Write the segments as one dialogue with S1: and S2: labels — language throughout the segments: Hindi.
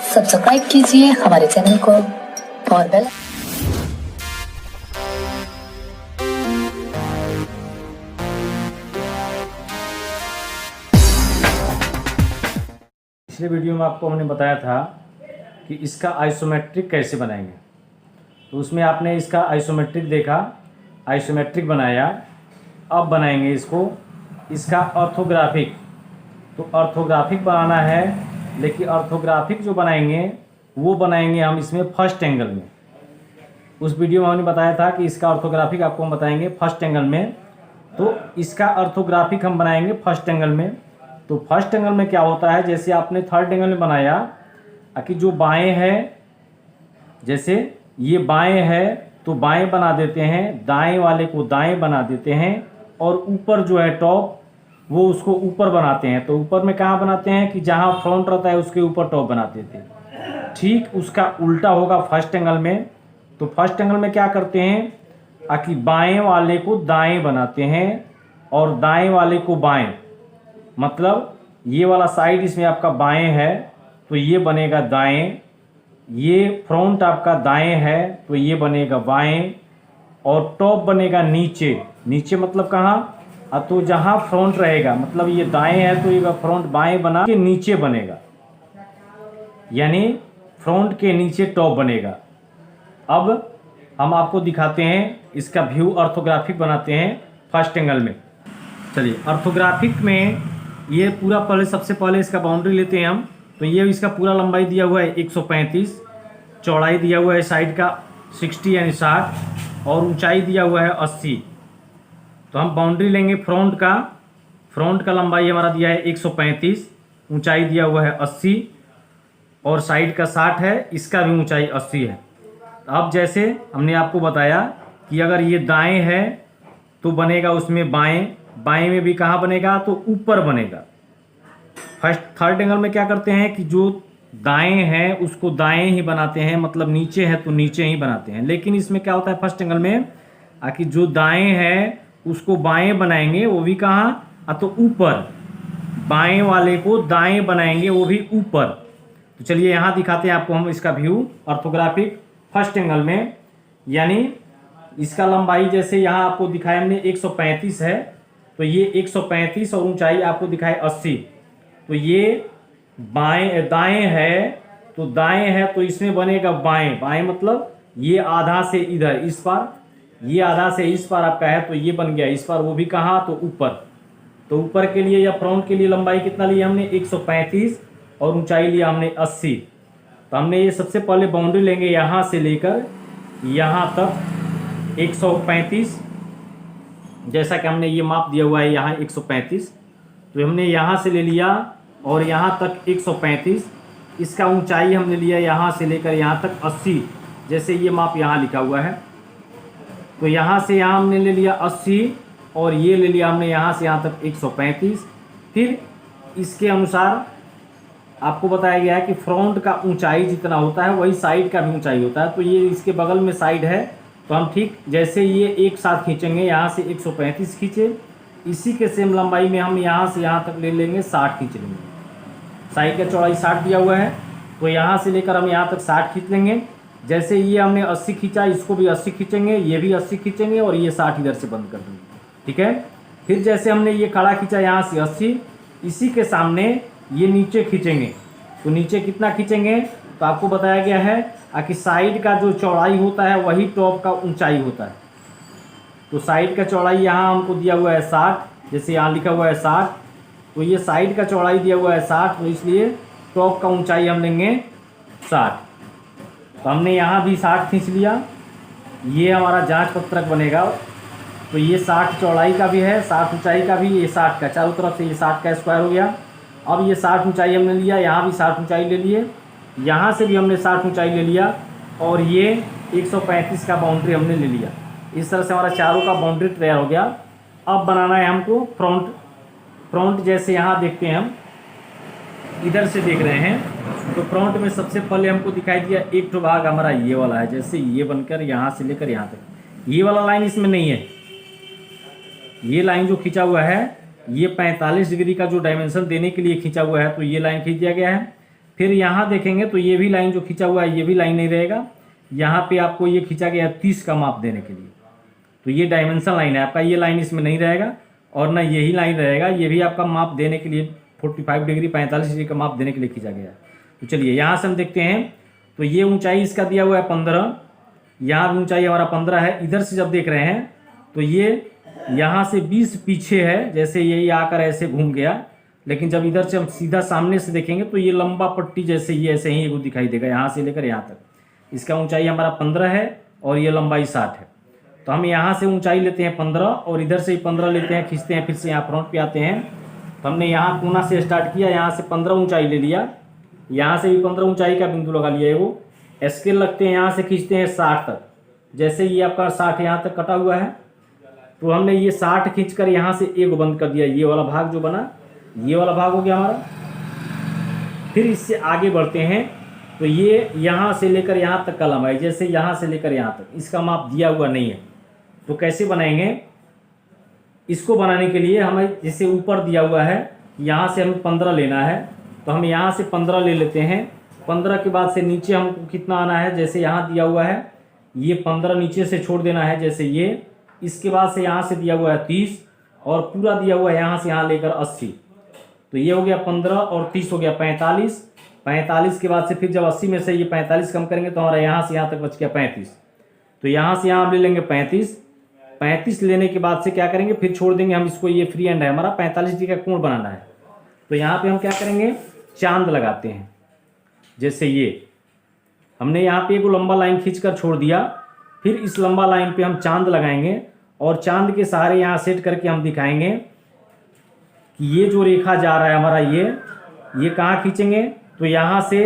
S1: सब्सक्राइब कीजिए हमारे चैनल को और बेल।
S2: पिछले वीडियो में आपको हमने बताया था कि इसका आइसोमेट्रिक कैसे बनाएंगे, तो उसमें आपने इसका आइसोमेट्रिक देखा, आइसोमेट्रिक बनाया। अब बनाएंगे इसका ऑर्थोग्राफिक। तो ऑर्थोग्राफिक बनाना है, लेकिन ऑर्थोग्राफिक जो बनाएंगे वो बनाएंगे हम इसमें फर्स्ट एंगल में। उस वीडियो में हमने बताया था कि इसका ऑर्थोग्राफिक आपको हम बताएंगे फर्स्ट एंगल में, तो इसका ऑर्थोग्राफिक हम बनाएंगे फर्स्ट एंगल में। तो फर्स्ट एंगल में क्या होता है, जैसे आपने थर्ड एंगल में बनाया कि जो बाएं है, जैसे ये बाएं है तो बाएं बना देते हैं, दाएं वाले को दाएं बना देते हैं, और ऊपर जो है टॉप वो उसको ऊपर बनाते हैं। तो ऊपर में कहाँ बनाते हैं कि जहाँ फ्रंट रहता है उसके ऊपर टॉप बना देते हैं। ठीक उसका उल्टा होगा फर्स्ट एंगल में। तो फर्स्ट एंगल में क्या करते हैं कि बाएं वाले को दाएं बनाते हैं और दाएं वाले को बाएं, मतलब ये वाला साइड इसमें आपका बाएं है तो ये बनेगा दाएं, ये फ्रंट आपका दाएं है तो ये बनेगा बाएं, और टॉप बनेगा नीचे। नीचे मतलब कहाँ, तो जहाँ फ्रंट रहेगा, मतलब ये दाएं है तो ये फ्रंट बाएं बना के नीचे बनेगा, यानी फ्रंट के नीचे टॉप बनेगा। अब हम आपको दिखाते हैं इसका व्यू, ऑर्थोग्राफिक बनाते हैं फर्स्ट एंगल में। चलिए ऑर्थोग्राफिक में ये पूरा पहले, सबसे पहले इसका बाउंड्री लेते हैं हम। तो ये इसका पूरा लंबाई दिया हुआ है 135, चौड़ाई दिया हुआ है साइड का 60 यानी 60, और ऊंचाई दिया हुआ है 80। तो हम बाउंड्री लेंगे फ्रंट का। फ्रंट का लंबाई हमारा दिया है 135, ऊंचाई दिया हुआ है 80, और साइड का 60 है, इसका भी ऊंचाई 80 है। अब जैसे हमने आपको बताया कि अगर ये दाएं है तो बनेगा उसमें बाएं, बाएं में भी कहाँ बनेगा, तो ऊपर बनेगा। फर्स्ट थर्ड एंगल में क्या करते हैं कि जो दाएं है उसको दाएं ही बनाते हैं, मतलब नीचे है तो नीचे ही बनाते हैं। लेकिन इसमें क्या होता है फर्स्ट एंगल में कि जो दाएं है उसको बाएं बनाएंगे, वो भी कहाँ, तो ऊपर। बाएं वाले को दाएं बनाएंगे, वो भी ऊपर। तो चलिए यहाँ दिखाते हैं आपको हम इसका व्यू ऑर्थोग्राफिक फर्स्ट एंगल में। यानी इसका लंबाई जैसे यहाँ आपको दिखाया हमने 135 है, तो ये 135 और ऊंचाई आपको दिखाए 80। तो ये बाएं दाएं है तो दाएं है तो इसमें बनेगा बाएं। बाएं मतलब ये आधा से इधर इस पार, ये आधा से इस पार आपका है तो ये बन गया इस पार, वो भी कहाँ, तो ऊपर। तो ऊपर के लिए या फ्रंट के लिए लंबाई कितना लिया हमने 135 और ऊंचाई लिया हमने 80। तो हमने ये सबसे पहले बाउंड्री लेंगे यहाँ से लेकर यहाँ तक 135, जैसा कि हमने ये माप दिया हुआ है यहाँ 135, तो हमने यहाँ से ले लिया और यहाँ तक 135। इसका ऊंचाई हमने लिया यहाँ से लेकर यहाँ तक 80, जैसे ये माप यहाँ लिखा हुआ है। तो यहाँ से यहाँ हमने ले लिया 80 और ये ले लिया हमने यहाँ से यहाँ तक 135। फिर इसके अनुसार आपको बताया गया है कि फ्रंट का ऊंचाई जितना होता है वही साइड का भी ऊंचाई होता है। तो ये इसके बगल में साइड है, तो हम ठीक जैसे ये एक साथ खींचेंगे, यहाँ से 135 खींचे, इसी के सेम लंबाई में हम यहाँ से यहाँ तक ले लेंगे 60 खींच लेंगे। साइड का चौड़ाई 60 दिया हुआ है, तो यहाँ से लेकर हम यहाँ तक 60 खींच लेंगे। जैसे ये हमने 80 खींचा, इसको भी 80 खींचेंगे, ये भी 80 खींचेंगे, और ये 60 इधर से बंद कर देंगे। ठीक है। फिर जैसे हमने ये खड़ा खींचा यहाँ से 80, इसी के सामने ये नीचे खींचेंगे। तो नीचे कितना खींचेंगे, तो आपको बताया गया है कि साइड का जो चौड़ाई होता है वही टॉप का ऊंचाई होता है। तो साइड का चौड़ाई यहाँ हमको दिया हुआ है 60, जैसे यहाँ लिखा हुआ है 60, तो ये साइड का चौड़ाई दिया हुआ है 60, तो इसलिए टॉप का ऊंचाई हम लेंगे 60। तो हमने यहाँ भी 60 खींच लिया, ये हमारा जांच पत्रक बनेगा। तो ये 60 चौड़ाई का भी है, 60 ऊंचाई का भी, ये 60 का, चारों तरफ से ये 60 का स्क्वायर हो गया। अब ये 60 ऊंचाई हमने लिया, यहाँ भी 60 ऊंचाई ले लिए, यहाँ से भी हमने 60 ऊंचाई ले लिया, और ये 135 का बाउंड्री हमने ले लिया। इस तरह से हमारा चारों का बाउंड्री तैयार हो गया। अब बनाना है हमको फ्रंट। फ्रंट जैसे यहाँ देखते हैं, हम इधर से देख रहे हैं, तो फ्रंट में सबसे पहले हमको दिखाई दिया एक तो भाग हमारा ये वाला है, जैसे ये बनकर यहाँ से लेकर यहाँ तक। ये वाला लाइन इसमें नहीं है, ये लाइन जो खींचा हुआ है ये 45 डिग्री का जो डायमेंशन देने के लिए खींचा हुआ है, तो ये लाइन खींच दिया गया है। फिर यहाँ देखेंगे तो ये भी लाइन जो खींचा हुआ है ये भी लाइन नहीं रहेगा, यहाँ पे आपको ये खींचा गया 30 का माप देने के लिए, तो ये डायमेंशन लाइन है आपका, ये लाइन इसमें नहीं रहेगा और ना यही लाइन रहेगा, ये भी आपका माप देने के लिए 45 डिग्री 45 डिग्री का माप देने के लिए खींचा गया है। तो चलिए यहाँ से हम देखते हैं, तो ये ऊंचाई इसका दिया हुआ है 15, यहाँ भी ऊंचाई हमारा 15 है। इधर से जब देख रहे हैं तो ये यहाँ से 20 पीछे है, जैसे यही आकर ऐसे घूम गया, लेकिन जब इधर से हम सीधा सामने से देखेंगे तो ये लंबा पट्टी जैसे ये ऐसे ही एगो दिखाई देगा, यहाँ से लेकर यहाँ तक। इसका ऊंचाई हमारा 15 है और ये लंबाई 60 है। तो हम यहाँ से ऊंचाई लेते हैं 15 और इधर से ही 15 लेते हैं, खींचते हैं, फिर से यहाँ फ्रंट पे आते हैं। तो हमने यहाँ कोना से स्टार्ट किया, यहाँ से 15 ऊंचाई ले लिया, यहाँ से भी 15 ऊंचाई का बिंदु लगा लिया है वो। स्केल लगते हैं, यहाँ से खींचते हैं 60 तक, जैसे ये आपका 60 यहाँ तक कटा हुआ है, तो हमने ये 60 खींचकर यहाँ से एक बंद कर दिया, ये वाला भाग जो बना, ये वाला भाग हो गया हमारा। फिर इससे आगे बढ़ते हैं तो ये यहाँ से लेकर यहाँ तक का लंबाई, जैसे यहाँ से लेकर यहाँ तक, इसका माप दिया हुआ नहीं है। तो कैसे बनाएंगे इसको? बनाने के लिए हमें जैसे ऊपर दिया हुआ है, यहाँ से हमें 15 लेना है, तो हम यहाँ से 15 ले लेते हैं। 15 के बाद से नीचे हमको कितना आना है, जैसे यहाँ दिया हुआ है ये 15 नीचे से छोड़ देना है, जैसे ये। इसके बाद से यहाँ से दिया हुआ है 30 और पूरा दिया हुआ है यहाँ से यहाँ लेकर 80, तो ये हो गया 15 और 30 हो गया 45। 45 के बाद से फिर जब 80 में से ये 45 कम करेंगे तो हमारा यहाँ से यहाँ तक बच गया 35। तो यहाँ से यहाँ हम ले लेंगे 35। 35 लेने के बाद से क्या करेंगे, फिर छोड़ देंगे हम इसको, ये फ्री हैंड है हमारा, 45 डिग्री का कोण बनाना है। तो यहाँ पे हम क्या करेंगे, चांद लगाते हैं। जैसे ये हमने यहाँ पे एक लंबा लाइन खींचकर छोड़ दिया, फिर इस लंबा लाइन पे हम चांद लगाएंगे और चांद के सहारे यहाँ सेट करके हम दिखाएंगे कि ये जो रेखा जा रहा है हमारा, ये कहाँ खींचेंगे, तो यहाँ से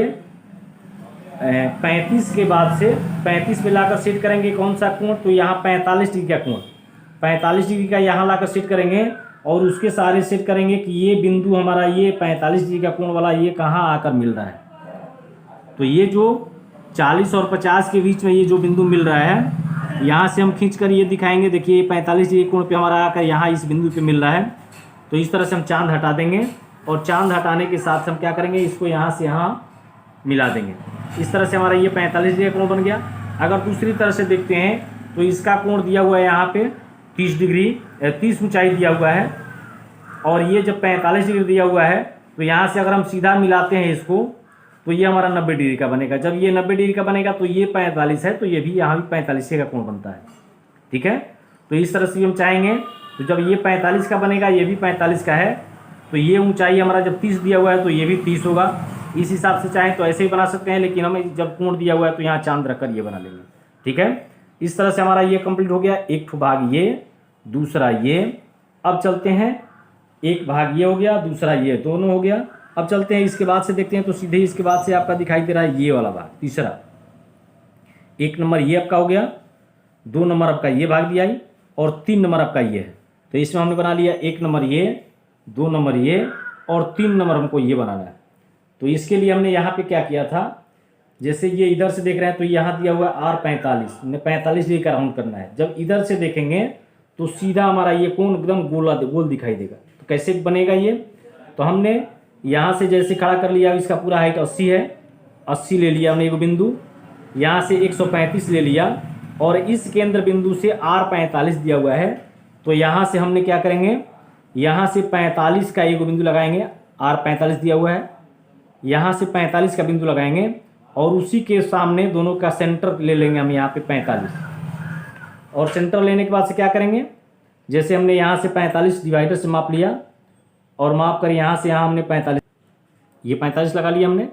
S2: 35 के बाद से 35 पे लाकर सेट करेंगे कौन सा कोण, तो यहाँ 45 डिग्री का कोण, 45 डिग्री का यहाँ लाकर सेट करेंगे और उसके सहारे सेट करेंगे कि ये बिंदु हमारा ये 45 डिग्री का कोण वाला ये कहाँ आकर मिल रहा है। तो ये जो 40 और 50 के बीच में ये जो बिंदु मिल रहा है, यहाँ से हम खींचकर ये दिखाएंगे, देखिए 45 डिग्री कोण पे हमारा आकर यहाँ इस बिंदु पे मिल रहा है। तो इस तरह से हम चांद हटा देंगे और चांद हटाने के साथ हम क्या करेंगे, इसको यहाँ से यहाँ मिला देंगे। इस तरह से हमारा ये 45 डिग्री कोण बन गया। अगर दूसरी तरह से देखते हैं तो इसका कोण दिया हुआ है यहाँ पे 30 डिग्री, 30 ऊंचाई दिया हुआ है और ये जब 45 डिग्री दिया हुआ है तो यहाँ से अगर हम सीधा मिलाते हैं इसको तो ये हमारा 90 डिग्री का बनेगा। जब ये 90 डिग्री का बनेगा तो ये 45 है, तो ये भी यहाँ भी 45 का कोण बनता है। ठीक है, तो इस तरह से भी हम चाहेंगे, तो जब ये 45 का बनेगा, ये भी 45 का है, तो ये ऊंचाई हमारा जब 30 दिया हुआ है तो ये भी 30 होगा। इस हिसाब से चाहें तो ऐसे ही बना सकते हैं, लेकिन हमें जब कोण दिया हुआ है तो यहाँ चांद रखकर ये बना लेंगे। ठीक है, इस तरह से हमारा ये कंप्लीट हो गया। एक भाग ये, दूसरा ये। अब चलते हैं, एक भाग ये हो गया, दूसरा ये, दोनों हो गया। अब चलते हैं इसके बाद से देखते हैं, तो सीधे इसके बाद से आपका दिखाई दे रहा है ये वाला भाग, तीसरा। 1 नंबर ये आपका हो गया, 2 नंबर आपका ये भाग दिया है और 3 नंबर आपका ये है। तो इसमें हमने बना लिया 1 नंबर ये, 2 नंबर ये और 3 नंबर हमको ये बनाना है। तो इसके लिए हमने यहाँ पे क्या किया था, जैसे ये इधर से देख रहे हैं तो यहाँ दिया हुआ है R45, 45 डिग्री का राउंड करना है। जब इधर से देखेंगे तो सीधा हमारा ये कोण एकदम गोल दिखाई देगा। तो कैसे बनेगा ये, तो हमने यहाँ से जैसे खड़ा कर लिया, इसका पूरा हाइट 80 है, 80 ले लिया हमने एक बिंदु, यहाँ से 135 ले लिया और इस केंद्र बिंदु से R45 दिया हुआ है। तो यहाँ से हमने क्या करेंगे, यहाँ से 45 का एक बिंदु लगाएंगे, R45 दिया हुआ है, यहाँ से 45 का बिंदु लगाएंगे और उसी के सामने दोनों का सेंटर ले लेंगे हम यहाँ पे 45। और सेंटर लेने के बाद से क्या करेंगे, जैसे हमने यहाँ से 45 डिवाइडर से माप लिया और माप कर यहाँ से यहाँ हमने 45, ये 45 लगा लिया हमने।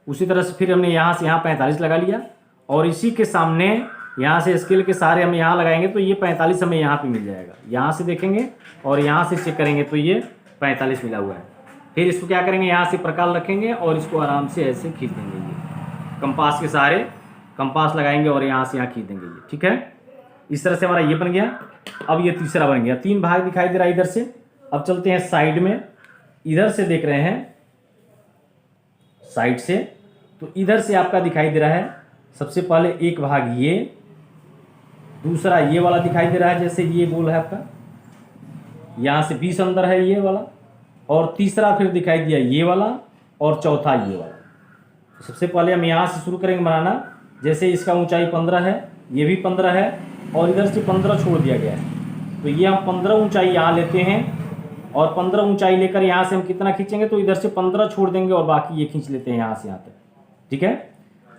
S2: उसी तरह से फिर हमने यहाँ से यहाँ 45 लगा लिया और इसी के सामने यहाँ से स्केल के सहारे हम यहाँ लगाएंगे तो ये 45 हमें यहाँ पे मिल जाएगा। यहाँ से देखेंगे और यहाँ से चेक करेंगे तो ये 45 मिला हुआ है। फिर इसको क्या करेंगे, यहाँ से प्रकार रखेंगे और इसको आराम से ऐसे खींच देंगे, ये कंपास के सहारे कंपास लगाएंगे और यहाँ से यहाँ खींच देंगे ये। ठीक है, इस तरह से हमारा ये बन गया। अब ये तीसरा बन गया, 3 भाग दिखाई दे रहा है इधर से। अब चलते हैं साइड में, इधर से देख रहे हैं साइड से, तो इधर से आपका दिखाई दे रहा है सबसे पहले एक भाग ये, दूसरा ये वाला दिखाई दे रहा है, जैसे ये गोल है आपका, यहाँ से 20 अंदर है ये वाला, और तीसरा फिर दिखाई दिया ये वाला और चौथा ये वाला। तो सबसे पहले हम यहाँ से शुरू करेंगे बनाना। जैसे इसका ऊंचाई 15 है, ये भी 15 है और इधर से 15 छोड़ दिया गया है, तो ये हम 15 ऊंचाई यहाँ लेते हैं और 15 ऊंचाई लेकर यहाँ से हम कितना खींचेंगे, तो इधर से 15 छोड़ देंगे और बाकी ये खींच लेते हैं यहाँ से यहाँ तक। ठीक है,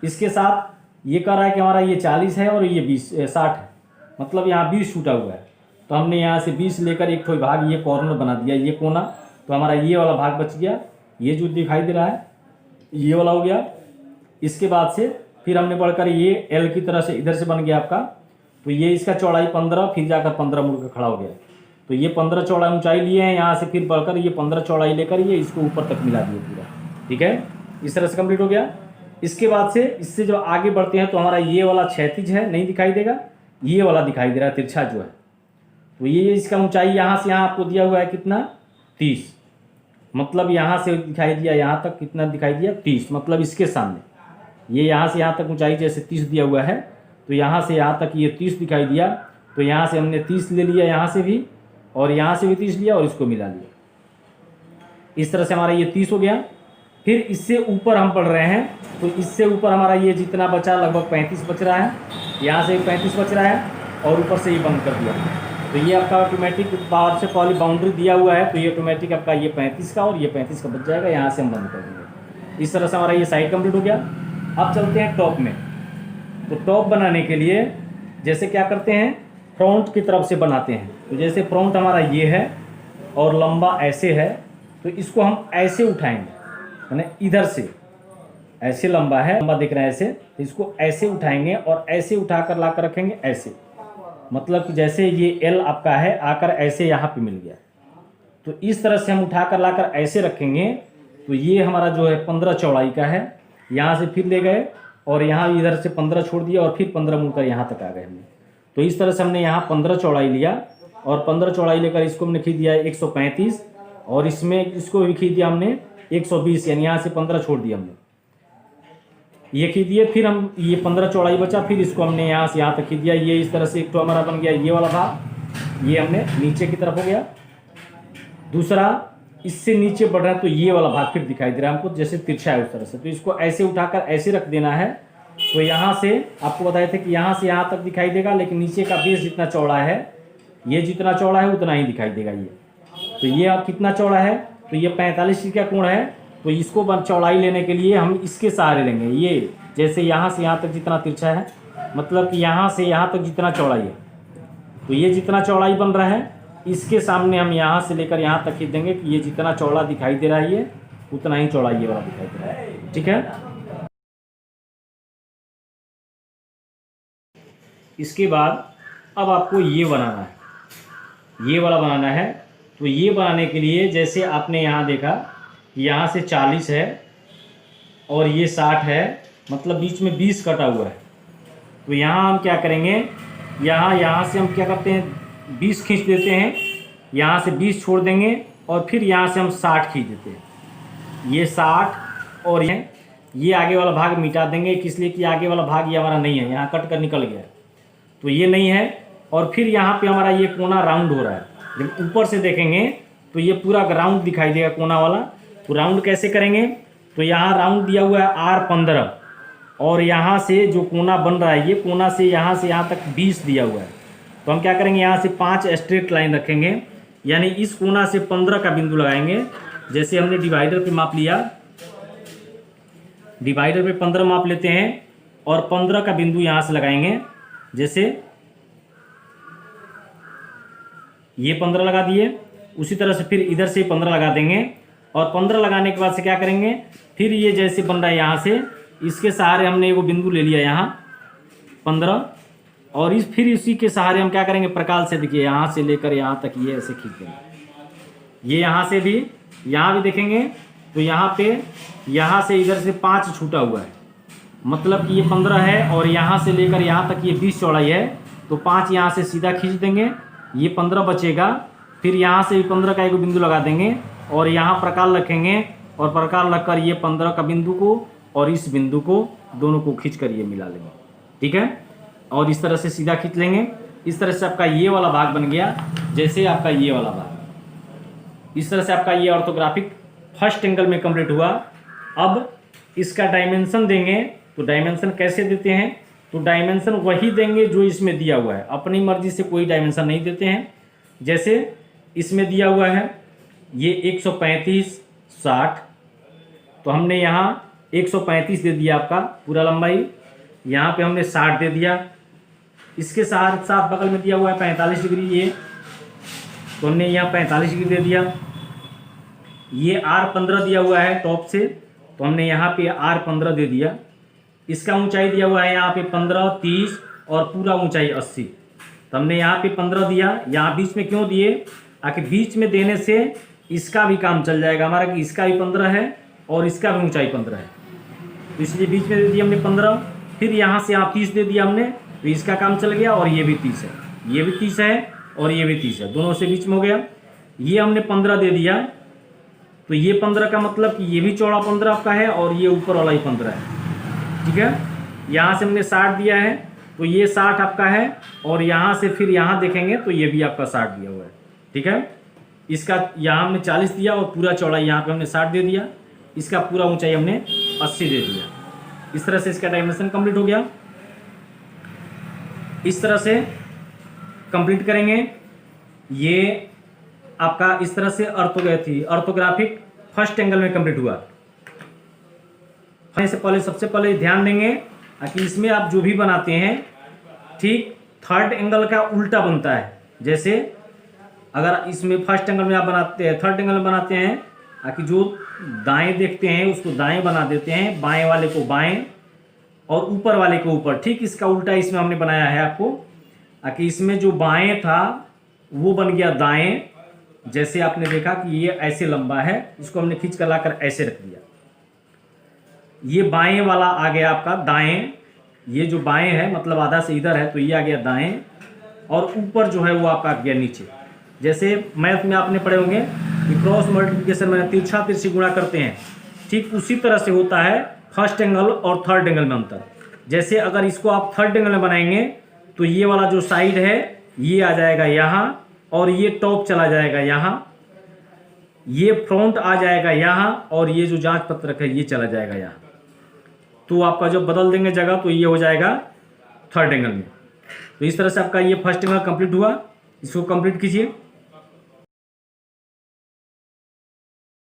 S2: इसके साथ ये कह रहा है कि हमारा ये 40 है और ये 60 है, मतलब यहाँ 20 छूटा हुआ है। तो हमने यहाँ से 20 लेकर एक ठो भाग ये कॉर्नर बना दिया, ये कोना, तो हमारा ये वाला भाग बच गया, ये जो दिखाई दे रहा है ये वाला हो गया। इसके बाद से फिर हमने बढ़कर ये एल की तरह से इधर से बन गया आपका, तो ये इसका चौड़ाई 15, फिर जाकर 15 मुड़ कर खड़ा हो गया। तो ये 15 चौड़ाई ऊंचाई लिए हैं यहाँ से, फिर बढ़कर ये 15 चौड़ाई लेकर ये इसको ऊपर तक मिला दिए पूरा। ठीक है, इस तरह से कंप्लीट हो गया। इसके बाद से इससे जो आगे बढ़ते हैं तो हमारा ये वाला क्षैतिज है, नहीं दिखाई देगा, ये वाला दिखाई दे रहा है तिरछा जो है। तो ये इसका ऊंचाई यहाँ से यहाँ आपको दिया हुआ है कितना, 30, मतलब यहाँ से दिखाई दिया यहाँ तक कितना दिखाई दिया, 30, मतलब इसके सामने ये यहाँ से यहाँ तक ऊंचाई जैसे 30 दिया हुआ है, तो यहाँ से यहाँ तक ये 30 दिखाई दिया। तो यहाँ से हमने 30 ले लिया, यहाँ से भी और यहाँ से भी 30 लिया और इसको मिला लिया। इस तरह से हमारा ये 30 हो गया। फिर इससे ऊपर हम पढ़ रहे हैं, तो इससे ऊपर हमारा ये जितना बचा लगभग 35 बच रहा है, यहाँ से 35 बच रहा है और ऊपर से ये बंद कर दिया। तो ये आपका ऑटोमेटिक बाहर से पहले बाउंड्री दिया हुआ है, तो ये ऑटोमेटिक आपका ये 35 का और ये 35 का बच जाएगा, यहाँ से हम बंद कर देंगे। इस तरह से हमारा ये साइड कंप्लीट हो गया। अब चलते हैं टॉप में। तो टॉप बनाने के लिए जैसे क्या करते हैं, फ्रंट की तरफ से बनाते हैं। तो जैसे फ्रंट हमारा ये है और लंबा ऐसे है, तो इसको हम ऐसे उठाएंगे, मैंने इधर से ऐसे लंबा है, लंबा दिख रहा है ऐसे, तो इसको ऐसे उठाएंगे और ऐसे उठाकर ला कर रखेंगे ऐसे, मतलब कि जैसे ये एल आपका है आकर ऐसे यहाँ पे मिल गया। तो इस तरह से हम उठाकर लाकर ऐसे रखेंगे, तो ये हमारा जो है 15 चौड़ाई का है। यहाँ से फिर ले गए और यहाँ इधर से 15 छोड़ दिया और फिर 15 मुड़कर यहाँ तक आ गए हमने। तो इस तरह से हमने यहाँ 15 चौड़ाई लिया और 15 चौड़ाई लेकर इसको हमने खींच दिया 135 और इसमें इसको भी खींच दिया हमने 120, यानी यहाँ से 15 छोड़ दिया हमने, ये खींच दिए। फिर हम ये 15 चौड़ाई बचा, फिर इसको हमने यहाँ से यहाँ तक खींच दिया। ये इस तरह से एक तो हमारा बन गया ये वाला भाग, ये हमने नीचे की तरफ हो गया। दूसरा इससे नीचे बढ़ रहा है तो ये वाला भाग फिर दिखाई दे रहा है हमको जैसे तिरछा है उस तरह से, तो इसको ऐसे उठाकर ऐसे रख देना है। तो यहाँ से आपको बताए थे कि यहाँ से यहाँ तक दिखाई देगा, लेकिन नीचे का बेस जितना चौड़ा है, ये जितना चौड़ा है उतना ही दिखाई देगा ये। तो ये कितना चौड़ा है, तो ये 45 का कोण है। तो इसको चौड़ाई लेने के लिए हम इसके सहारे लेंगे, ये जैसे यहाँ से यहाँ तक जितना तिरछा है, मतलब कि यहाँ से यहाँ तक जितना चौड़ाई है, तो ये जितना चौड़ाई बन रहा है इसके सामने हम यहाँ से लेकर यहाँ तक खींच देंगे कि ये जितना चौड़ा दिखाई दे रहा है ये उतना ही चौड़ा ये वाला दिखाई दे रहा है। ठीक है, इसके बाद अब आपको ये बनाना है, ये वाला बनाना है। तो ये बनाने के लिए जैसे आपने यहाँ देखा कि यहाँ से 40 है और ये 60 है, मतलब बीच में 20 कटा हुआ है। तो यहाँ हम क्या करेंगे, यहाँ से हम क्या करते हैं 20 खींच देते हैं, यहाँ से 20 छोड़ देंगे और फिर यहाँ से हम 60 खींच देते हैं। ये 60 और ये आगे वाला भाग मिटा देंगे, किस लिए कि आगे वाला भाग ये हमारा नहीं है, यहाँ कट कर निकल गया, तो ये नहीं है। और फिर यहाँ पे हमारा ये कोना राउंड हो रहा है, जब ऊपर से देखेंगे तो ये पूरा राउंड दिखाई देगा कोना वाला। तो राउंड कैसे करेंगे, तो यहाँ राउंड दिया हुआ है R15 और यहाँ से जो कोना बन रहा है ये कोना से यहाँ तक 20 दिया हुआ है। तो हम क्या करेंगे, यहाँ से 5 स्ट्रेट लाइन रखेंगे, यानी इस कोना से 15 का बिंदु लगाएंगे। जैसे हमने डिवाइडर पे माप लिया, डिवाइडर पे 15 माप लेते हैं और 15 का बिंदु यहाँ से लगाएंगे। जैसे ये 15 लगा दिए, उसी तरह से फिर इधर से 15 लगा देंगे और 15 लगाने के बाद से क्या करेंगे, फिर ये जैसे बन रहा है यहाँ से इसके सहारे हमने एगो बिंदु ले लिया यहाँ 15 और फिर इसी के सहारे हम क्या करेंगे, प्रकाल से देखिए यहाँ से लेकर यहाँ तक ये ऐसे खींच देंगे। ये यहाँ से भी यहाँ भी देखेंगे तो यहाँ पे यहाँ से इधर से 5 छूटा हुआ है, मतलब कि ये 15 है और यहाँ से लेकर यहाँ तक ये 20 चौड़ाई है, तो 5 यहाँ से सीधा खींच देंगे, ये 15 बचेगा। फिर यहाँ से 15 का एक बिंदु लगा देंगे और यहाँ प्रकाल रखेंगे और प्रकाल रखकर ये 15 का बिंदु को और इस बिंदु को दोनों को खींच कर ये मिला लेंगे। ठीक है, और इस तरह से सीधा खींच लेंगे। इस तरह से आपका ये वाला भाग बन गया, जैसे आपका ये वाला भाग। इस तरह से आपका ये ऑर्थोग्राफिक फर्स्ट एंगल में कंप्लीट हुआ। अब इसका डायमेंशन देंगे तो डायमेंशन कैसे देते हैं, तो डायमेंशन वही देंगे जो इसमें दिया हुआ है, अपनी मर्जी से कोई डायमेंशन नहीं देते हैं। जैसे इसमें दिया हुआ है ये 135 60, तो हमने यहाँ 135 दे दिया आपका पूरा लंबाई, यहाँ पे हमने 60 दे दिया। इसके साथ साथ बगल में दिया हुआ है 45 डिग्री ये, तो हमने यहाँ 45 डिग्री दे दिया। ये R15 दिया हुआ है टॉप से, तो हमने यहाँ पे R15 दे दिया। इसका ऊंचाई दिया हुआ है यहाँ पे 15 30 और पूरा ऊंचाई 80, तो हमने यहाँ पे 15 दिया। यहाँ बीच में क्यों दिए, आखिर बीच में देने से इसका भी काम चल जाएगा हमारा कि इसका भी 15 है और इसका भी ऊंचाई 15 है, तो इसलिए बीच में दे दिया हमने 15। फिर यहाँ से यहाँ 30 दे दिया हमने, तो इसका काम चल गया। और ये भी 30 है, ये भी 30 है और ये भी 30 है, दोनों से बीच में हो गया। ये हमने 15 दे दिया, तो ये 15 का मतलब कि ये भी चौड़ा 15 आपका है और ये ऊपर वाला ही 15 है, ठीक है। यहाँ से हमने 60 दिया है, तो ये 60 आपका है और यहाँ से फिर यहाँ देखेंगे तो ये भी आपका 60 दिया हुआ है, ठीक है। इसका यहाँ हमने 40 दिया और पूरा चौड़ाई यहाँ पे हमने 60 दे दिया। इसका पूरा ऊंचाई हमने 80 दे दिया। इस तरह से इसका डायमेंशन कंप्लीट हो गया। इस तरह से कंप्लीट करेंगे। ये आपका इस तरह से ऑर्थोग्राफिक फर्स्ट एंगल में कंप्लीट हुआ। से पहले सबसे पहले ध्यान देंगे कि इसमें आप जो भी बनाते हैं ठीक थर्ड एंगल का उल्टा बनता है। जैसे अगर इसमें फर्स्ट एंगल में आप बनाते हैं, थर्ड एंगल में बनाते हैं कि जो दाएं देखते हैं उसको दाएं बना देते हैं, बाएं वाले को बाएं और ऊपर वाले को ऊपर। ठीक इसका उल्टा इसमें हमने बनाया है आपको कि इसमें जो बाएं था वो बन गया दाएं। जैसे आपने देखा कि ये ऐसे लंबा है, इसको हमने खींच कर लाकर ऐसे रख दिया। ये बाएं वाला आ गया आपका दाएं, ये जो बाएं है मतलब आधा से इधर है तो ये आ गया दाएं, और ऊपर जो है वो आपका आ गया नीचे। जैसे मैथ में आपने पढ़े होंगे कि क्रॉस मल्टीप्लिकेशन में तिरछा तिरछी गुणा करते हैं, ठीक उसी तरह से होता है फर्स्ट एंगल और थर्ड एंगल में अंतर। जैसे अगर इसको आप थर्ड एंगल में बनाएंगे तो ये वाला जो साइड है ये आ जाएगा यहाँ और ये टॉप चला जाएगा यहाँ, ये फ्रंट आ जाएगा यहाँ और ये जो जांच पत्रक है ये चला जाएगा यहाँ। तो आपका जब बदल देंगे जगह तो ये हो जाएगा थर्ड एंगल में। तो इस तरह से आपका ये फर्स्ट एंगल कंप्लीट हुआ। इसको कंप्लीट कीजिए।